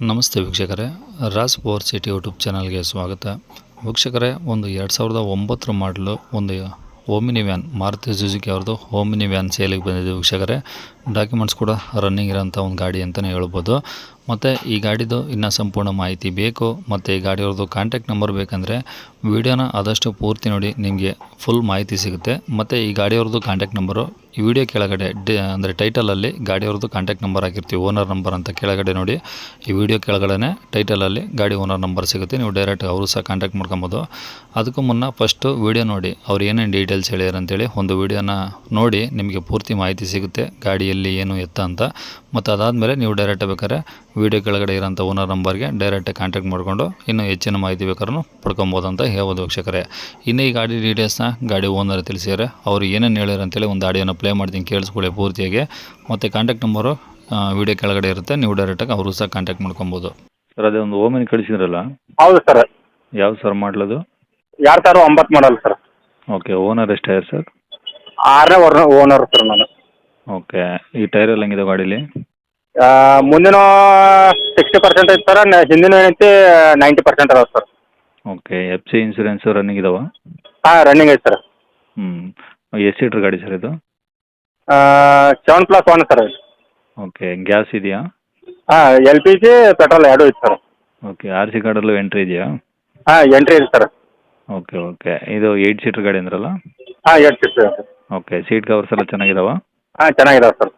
ನಮಸ್ತೆ ವೀಕ್ಷಕರೇ, Raj power city YouTube ಚಾನಲ್ಗೆ ಸ್ವಾಗತ. ವೀಕ್ಷಕರೇ, ಒಂದು 2009 ಮಾಡಲು ಒಂದು ಓಮಿನಿ ವ್ಯಾನ್, ಮಾರುತಿ ಸುಜುಕಿ ಅವ್ರದ್ದು ಓಮಿನಿ ವ್ಯಾನ್ ಸೇಲಿಗೆ ಬಂದಿದೆ ವೀಕ್ಷಕರೇ. ಡಾಕ್ಯುಮೆಂಟ್ಸ್ ಕೂಡ ರನ್ನಿಂಗ್ ಇರೋಂಥ ಒಂದು ಗಾಡಿ ಅಂತಲೇ ಹೇಳ್ಬೋದು. ಮತ್ತು ಈ ಗಾಡಿದು ಇನ್ನೂ ಸಂಪೂರ್ಣ ಮಾಹಿತಿ ಬೇಕು ಮತ್ತು ಈ ಗಾಡಿಯವ್ರದ್ದು ಕಾಂಟ್ಯಾಕ್ಟ್ ನಂಬರ್ ಬೇಕಂದರೆ ವಿಡಿಯೋನ ಆದಷ್ಟು ಪೂರ್ತಿ ನೋಡಿ, ನಿಮಗೆ ಫುಲ್ ಮಾಹಿತಿ ಸಿಗುತ್ತೆ. ಮತ್ತು ಈ ಗಾಡಿಯವ್ರದ್ದು ಕಾಂಟ್ಯಾಕ್ಟ್ ನಂಬರು ಈ ವಿಡಿಯೋ ಕೆಳಗಡೆ ಅಂದರೆ ಟೈಟಲಲ್ಲಿ ಗಾಡಿಯವ್ರದ್ದು ಕಾಂಟ್ಯಾಕ್ಟ್ ನಂಬರ್ ಹಾಕಿರ್ತೀವಿ, ಓನರ್ ನಂಬರ್ ಅಂತ ಕೆಳಗಡೆ ನೋಡಿ. ಈ ವಿಡಿಯೋ ಕೆಳಗಡೆ ಟೈಟಲಲ್ಲಿ ಗಾಡಿ ಓನರ್ ನಂಬರ್ ಸಿಗುತ್ತೆ, ನೀವು ಡೈರೆಕ್ಟ್ ಅವರು ಸಹ ಕಾಂಟ್ಯಾಕ್ಟ್ ಮಾಡ್ಕೊಬೋದು. ಅದಕ್ಕೂ ಮುನ್ನ ಫಸ್ಟು ವಿಡಿಯೋ ನೋಡಿ, ಅವ್ರು ಏನೇನು ಡೀಟೇಲ್ಸ್ ಹೇಳ್ಯಾರ ಅಂತೇಳಿ ಒಂದು ವಿಡಿಯೋನ ನೋಡಿ, ನಿಮಗೆ ಪೂರ್ತಿ ಮಾಹಿತಿ ಸಿಗುತ್ತೆ ಗಾಡಿಯಲ್ಲಿ ಏನು ಎತ್ತ ಅಂತ. ಮತ್ತು ಅದಾದಮೇಲೆ ನೀವು ಡೈರೆಕ್ಟ್ ಬೇಕಾದ್ರೆ ವಿಡಿಯೋ ಕೆಳಗಡೆ ಇರೋಂಥ ಓನರ್ ನಂಬರ್ಗೆ ಡೈರೆಕ್ಟಾಗಿ ಕಾಂಟ್ಯಾಕ್ಟ್ ಮಾಡಿಕೊಂಡು ಇನ್ನೂ ಹೆಚ್ಚಿನ ಮಾಹಿತಿ ಬೇಕಾದ್ರೂ ಪಡ್ಕೊಬೋದು ಅಂತ ಹೇಳ್ಬೋದು ವೀಕ್ಷಕರೇ. ಇನ್ನು ಈ ಗಾಡಿ ಡೀಟೇಲ್ಸ್ನ ಗಾಡಿ ಓನರ್ ತಿಳಿಸಿದ್ದಾರೆ, ಅವರು ಏನೇನು ಹೇಳ್ಯಾರ ಅಂತೇಳಿ ಒಂದು ಆಡಿಯೋನ ಪ್ಲೇ ಮಾಡ್ತೀನಿ, ಕೇಳಿಸ್ಕೊಳ್ಳಿ ಪೂರ್ತಿಯಾಗಿ. ಮತ್ತು ಕಾಂಟ್ಯಾಕ್ಟ್ ನಂಬರು ವಿಡಿಯೋ ಕೆಳಗಡೆ ಇರುತ್ತೆ, ನೀವು ಡೈರೆಕ್ಟಾಗಿ ಅವರು ಸಹ ಕಾಂಟ್ಯಾಕ್ಟ್ ಮಾಡ್ಕೊಬೋದು. ಸರ್, ಅದೇ ಒಂದು ಓಮಿನಿ ಕಳಿಸಿದ್ರಲ್ಲ? ಹೌದು ಸರ್. ಯಾವ್ದು ಸರ್ ಮಾಡಲದು? 2009 ಮಾಡಲ್ ಸರ್. ಓಕೆ, ಓನರ್ ಎಷ್ಟಾಗಿದೆ ಸರ್? 6ನೇ ಓನರ್ ಸರ್ ನಾನು. ಓಕೆ, ಈ ಟೈರ್ ಎಲ್ಲ ಹೆಂಗಿದೆ ಗಾಡೀಲಿ? ಮುಂದಿನ 60% ಐತೆ ಸರ್, ಹಿಂದಿನ ಏನೈತಿ 90% ಅದಾವೆ sir. Okay, F C insurance running ಇದಾವ? ಹಾಂ, ರನ್ನಿಂಗ್ ಐತೆ ಸರ್. ಎಷ್ಟು ಸೀಟ್ರ್ ಗಾಡಿ ಸರ್ ಇದು? 7+1 ಸರ್. ಓಕೆ, ಗ್ಯಾಸ್ ಇದೆಯಾ? ಹಾಂ, LPG ಪೆಟ್ರೋಲ್ ಎರಡೂ ಐತೆ ಸರ್. ಓಕೆ, ಆರ್ ಸಿ ಕಾರ್ಡಲ್ಲೂ ಎಂಟ್ರಿ ಇದೆಯಾ? ಹಾಂ, ಎಂಟ್ರಿ ಇದೆ ಸರ್. ಓಕೆ ಓಕೆ, ಇದು 8 ಸೀಟ್ರ್ ಗಾಡಿ ಅಂದ್ರಲ್ಲ? ಹಾಂ, 8 seat sir. Okay, seat covers ಎಲ್ಲ ಚೆನ್ನಾಗಿದಾವ? ಹಾಂ, ಚೆನ್ನಾಗಿದಾವೆ ಸರ್.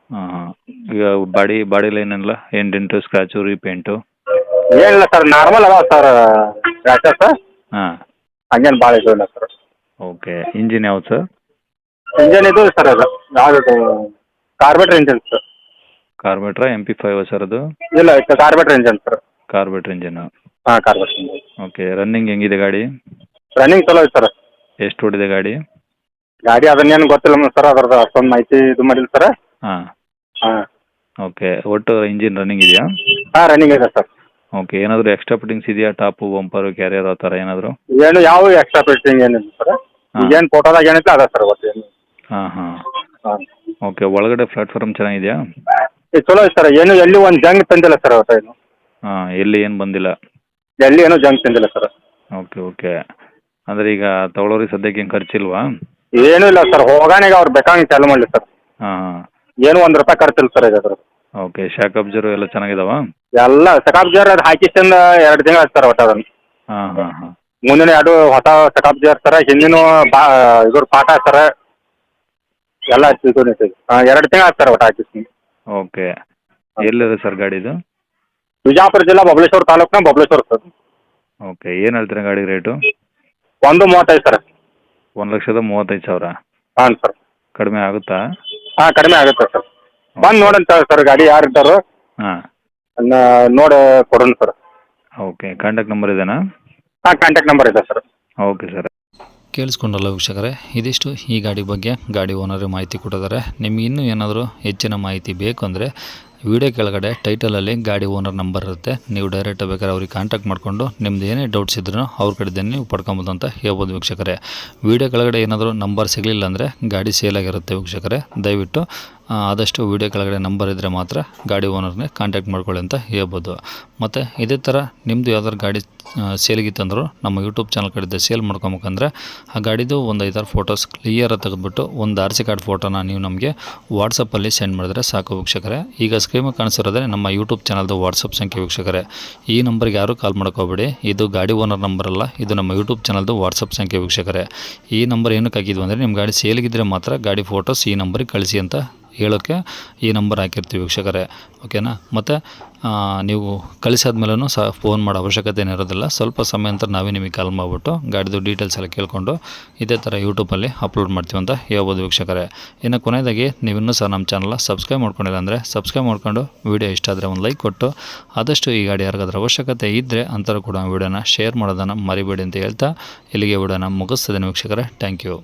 ಹಾಂ, ಈಗ ಬಾಡಿ ಲೈನೆಲ್ಲ ಏನು ಡೆಂಟು, ಸ್ಕ್ರಾಚು, ರೀಪೇಂಟು? ಏನಿಲ್ಲ ಸರ್, ನಾರ್ಮಲ್ ಅದಾವೆ ಸರ್ ಸ್ಕ್ರಾಚಸ್. ಹಾಂ, ಹಂಗೇನು ಭಾಳ ಇದು ಇಲ್ಲ ಸರ್. ಓಕೆ, ಇಂಜಿನ್ ಯಾವ್ದು ಸರ್? ಇಂಜನ್ ಇದು ಸರ್, ಅದು ಯಾವುದು ಕಾರ್ಬೇಟ್ರ್ ಇಂಜನ್ ಸರ್. ಕಾರ್ಬೇಟ್ರಾ MP5 ಸರ್ ಅದು? ಇಲ್ಲ, carburettor engine sir. Carburettor engine. ಹಾಂ, ಕಾರ್ಬೇಟ್ರ್ ಇಂಜನ್. ಓಕೆ, ರನ್ನಿಂಗ್ ಹೆಂಗಿದೆ ಗಾಡಿ? ರನ್ನಿಂಗ್ ಚಲೋ ಐತೆ ಸರ್. ಎಷ್ಟು ಓಡಿದೆ ಗಾಡಿ? ಗಾಡಿ ಅದನ್ನೇನು ಗೊತ್ತಿಲ್ಲ ಸರ್, ಅದ್ರದ್ದು ಅಷ್ಟೊಂದು ಮಾಹಿತಿ ಇದು ಮಾಡಿಲ್ಲ ಸರ್. ಹಾಂ. ಹಾಂ. ಓಕೆ, ಒಟ್ಟು ಇಂಜಿನ್ ರನ್ನಿಂಗ್ ಇದೆಯಾ? ಹಾಂ, ರನ್ನಿಂಗ್ ಇದೆ ಸರ್. ಓಕೆ, ಏನಾದರೂ ಎಕ್ಸ್ಟ್ರಾ ಫಿಟ್ಟಿಂಗ್ಸ್ ಇದೆಯಾ? ಟಾಪು, ಬಂಪರು, ಕ್ಯಾರಿಯರ್ ಆ ಥರ ಏನಾದರೂ? ಏನು ಯಾವ ಎಕ್ಸ್ಟ್ರಾ ಫಿಟ್ಟಿಂಗ್ ಏನಿಲ್ಲ ಸರ್. ಈಗೇನು ಫೋಟೋದಾಗ ಏನೈತೆ ಅದ ಸರ್ ಒಟ್ಟು ಏನು. ಹಾಂ ಹಾಂ. ಹಾಂ. ಓಕೆ, ಒಳಗಡೆ ಪ್ಲಾಟ್ಫಾರ್ಮ್ ಚೆನ್ನಾಗಿದೆಯಾ? ಇದು ಚಲೋ ಐತೆ ಸರ್, ಏನು ಎಲ್ಲಿ ಒಂದು ಜಂಗ್ ತಂದಿಲ್ಲ ಸರ್ ಒಟ್ಟು ಏನು. ಹಾಂ, ಎಲ್ಲಿ ಏನು ಬಂದಿಲ್ಲ? ಎಲ್ಲಿ ಏನೂ ಜಂಗ್ ತಂದಿಲ್ಲ ಸರ್. ಓಕೆ ಓಕೆ, ಅಂದರೆ ಈಗ ತೊಗೊಳೋರಿಗೆ ಸದ್ಯಕ್ಕೆ ಏನು ಖರ್ಚಿಲ್ವಾ? ಏನೂ ಇಲ್ಲ ಸರ್, ಹೋಗಾನೆಗೆ ಅವ್ರು ಬೇಕಾಗಿ ಚಾಲು ಮಾಡಲಿ ಸರ್. ಹಾಂ ಹಾಂ. ಏನು ₹1 ಖರ್ಚಿಲ್ಲ ಸರ್ ಈಗ ಅದ್ರ. ಓಕೆ, ಶಾಕ್ ಅಬ್ಸರ್ವ್ ಎಲ್ಲ ಚೆನ್ನಾಗಿದಾವ? ಎಲ್ಲ ಸಕಾಪ್ ಜೇರ್ ಅದು ಹಾಕಿಸಿಂದ 2 ತಿಂಗಳು ಆಯ್ತು ಸರ್ ಒಟ್ಟು ಅದನ್ನು. ಹಾಂ ಹಾಂ ಹಾಂ. ಮುಂದಿನ 2 ಹೊಸ ಸಕಾಪ್ ಜೇರ್ ಸರ, ಹಿಂದಿನ ಇದ್ರ ಪಾಠ ಸರ ಎಲ್ಲ ಇದು ನಿಂತಿದೆ. ಹಾಂ, 2 ತಿಂಗಳು ಆಯ್ತು ಸರ್ ಒಟ್ಟು ಹಾಕಿಸಿ. ಓಕೆ, ಎಲ್ಲಿದೆ ಸರ್ ಗಾಡಿದು? ಬಿಜಾಪುರ ಜಿಲ್ಲಾ ಬಬಲೇಶ್ವರ ತಾಲೂಕಿನ ಬಬಲೇಶ್ವರ ಸರ್. ಓಕೆ, ಏನು ಹೇಳ್ತೀರಾ ಗಾಡಿ ರೇಟು? 135 ಸರ್. 1,35,000? ಹಾಂ ಸರ್. ಕಡಿಮೆ ಆಗುತ್ತಾ? ಹಾಂ, ಕಡಿಮೆ ಆಗುತ್ತೆ ಸರ್. ಬಂದು ನೋಡಂತ ಸರ್, ಗಾಡಿ ಯಾರು ಇದ್ದಾರೋ ಹಾಂ, ನೋಡಿ ಕೊಡೋಣ ಸರ್. ಓಕೆ, ಕಾಂಟ್ಯಾಕ್ಟ್ ನಂಬರ್ ಇದೆನಾ? ಹಾಂ, ಕಾಂಟ್ಯಾಕ್ಟ್ ನಂಬರ್ ಇದೆ ಸರ್. Okay sir. ಕೇಳಿಸ್ಕೊಂಡಲ್ಲ ವೀಕ್ಷಕರೇ, ಇದಿಷ್ಟು ಈ ಗಾಡಿ ಬಗ್ಗೆ ಗಾಡಿ ಓನರ್ ಮಾಹಿತಿ ಕೊಟ್ಟಿದ್ದಾರೆ. ನಿಮ್ಗೆ ಇನ್ನೂ ಏನಾದರೂ ಹೆಚ್ಚಿನ ಮಾಹಿತಿ ಬೇಕು ಅಂದರೆ ವಿಡಿಯೋ ಕೆಳಗಡೆ ಟೈಟಲಲ್ಲಿ ಗಾಡಿ ಓನರ್ ನಂಬರ್ ಇರುತ್ತೆ, ನೀವು ಡೈರೆಕ್ಟ್ ಬೇಕಾದ್ರೆ ಅವ್ರಿಗೆ ಕಾಂಟ್ಯಾಕ್ಟ್ ಮಾಡಿಕೊಂಡು ನಿಮ್ದು ಏನೇ ಡೌಟ್ಸ್ ಇದ್ರೂ ಅವ್ರ ಕಡೆದೇ ನೀವು ಪಡ್ಕೊಬೋದು ಅಂತ ಹೇಳ್ಬೋದು ವೀಕ್ಷಕರೇ. ವಿಡಿಯೋ ಕೆಳಗಡೆ ಏನಾದರೂ ನಂಬರ್ ಸಿಗಲಿಲ್ಲ ಅಂದರೆ ಗಾಡಿ ಸೇಲಾಗಿರುತ್ತೆ ವೀಕ್ಷಕರೇ. ದಯವಿಟ್ಟು ಆದಷ್ಟು ವಿಡಿಯೋ ಕೆಳಗಡೆ ನಂಬರ್ ಇದ್ದರೆ ಮಾತ್ರ ಗಾಡಿ ಓನರ್ನೇ ಕಾಂಟ್ಯಾಕ್ಟ್ ಮಾಡ್ಕೊಳ್ಳಿ ಅಂತ ಹೇಳ್ಬೋದು. ಮತ್ತು ಇದೇ ಥರ ನಿಮ್ಮದು ಯಾವ್ದಾದ್ರು ಗಾಡಿ ಸೇಲಿಗಿತ್ತಂದ್ರೂ ನಮ್ಮ ಯೂಟ್ಯೂಬ್ ಚಾನಲ್ ಕಡೆಯಿಂದ ಸೇಲ್ ಮಾಡ್ಕೊಬೇಕಂದ್ರೆ ಆ ಗಾಡಿದು ಒಂದು 5-6 ಫೋಟೋಸ್ ಕ್ಲಿಯರಾಗಿ ತೆಗೆದುಬಿಟ್ಟು ಒಂದು RC ಕಾರ್ಡ್ ಫೋಟೋನ ನೀವು ನಮಗೆ ವಾಟ್ಸಪ್ಪಲ್ಲಿ ಸೆಂಡ್ ಮಾಡಿದ್ರೆ ಸಾಕು ವೀಕ್ಷಕರೇ. ಈಗ ಸ್ಕ್ರೀನ್ ಕಾಣಿಸಿರೋದೇ ನಮ್ಮ ಯೂಟ್ಯೂಬ್ ಚಾನಲ್ದು ವಾಟ್ಸಪ್ ಸಂಖ್ಯೆ ವೀಕ್ಷಕರೇ. ಈ ನಂಬರ್ಗೆ ಯಾರೂ ಕಾಲ್ ಮಾಡ್ಕೋಬೇಡಿ, ಇದು ಗಾಡಿ ಓನರ್ ನಂಬರ್ ಅಲ್ಲ, ಇದು ನಮ್ಮ ಯೂಟ್ಯೂಬ್ ಚಾನಲ್ದು ವಾಟ್ಸಪ್ ಸಂಖ್ಯೆ ವೀಕ್ಷಕರೇ. ಈ ನಂಬರ್ ಏನಕ್ಕೆ ಹಾಕಿದ್ವಿ ಅಂದರೆ ನಿಮ್ಮ ಗಾಡಿ ಸೇಲಿಗಿದ್ರೆ ಮಾತ್ರ ಗಾಡಿ ಫೋಟೋಸ್ ಈ ನಂಬರಿಗೆ ಕಳಿಸಿ ಅಂತ ಹೇಳೋಕ್ಕೆ ಈ ನಂಬರ್ ಹಾಕಿರ್ತೀವಿ ವೀಕ್ಷಕರೇ. ಓಕೆನಾ? ಮತ್ತು ನೀವು ಕಳಿಸಾದ್ಮೇಲೂ ಸಹ ಫೋನ್ ಮಾಡೋ ಅವಶ್ಯಕತೆ ಇರೋದಿಲ್ಲ, ಸ್ವಲ್ಪ ಸಮಯ ನಂತರ ನಾವೇ ನಿಮಗೆ ಕಾಲ್ ಮಾಡಿಬಿಟ್ಟು ಗಾಡಿದು ಡೀಟೇಲ್ಸ್ ಎಲ್ಲ ಕೇಳಿಕೊಂಡು ಇದೇ ಥರ ಯೂಟ್ಯೂಬಲ್ಲಿ ಅಪ್ಲೋಡ್ ಮಾಡ್ತೀವಿ ಅಂತ ಹೇಳ್ಬೋದು ವೀಕ್ಷಕರೇ. ಇನ್ನು ಕೊನೆಯದಾಗಿ ನೀವಿನ್ನೂ ಸಹ ನಮ್ಮ ಚಾನಲ್ನ ಸಬ್ಸ್ಕ್ರೈಬ್ ಮಾಡ್ಕೊಂಡಿಲ್ಲ ಅಂದರೆ ಸಬ್ಸ್ಕ್ರೈಬ್ ಮಾಡ್ಕೊಂಡು ವಿಡಿಯೋ ಇಷ್ಟ ಆದರೆ ಒಂದು ಲೈಕ್ ಕೊಟ್ಟು ಆದಷ್ಟು ಈ ಗಾಡಿ ಯಾರಿಗಾದ್ರೂ ಅವಶ್ಯಕತೆ ಇದ್ದರೆ ಅಂಥವ್ರು ಕೂಡ ವಿಡಿಯೋನ ಶೇರ್ ಮಾಡೋದನ್ನು ಮರಿಬೇಡಿ ಅಂತ ಹೇಳ್ತಾ ಇಲ್ಲಿಗೆ ವಿಡಿಯೋನ ಮುಗಿಸ್ತಿದ್ದೇನೆ ವೀಕ್ಷಕರೇ. Thank you.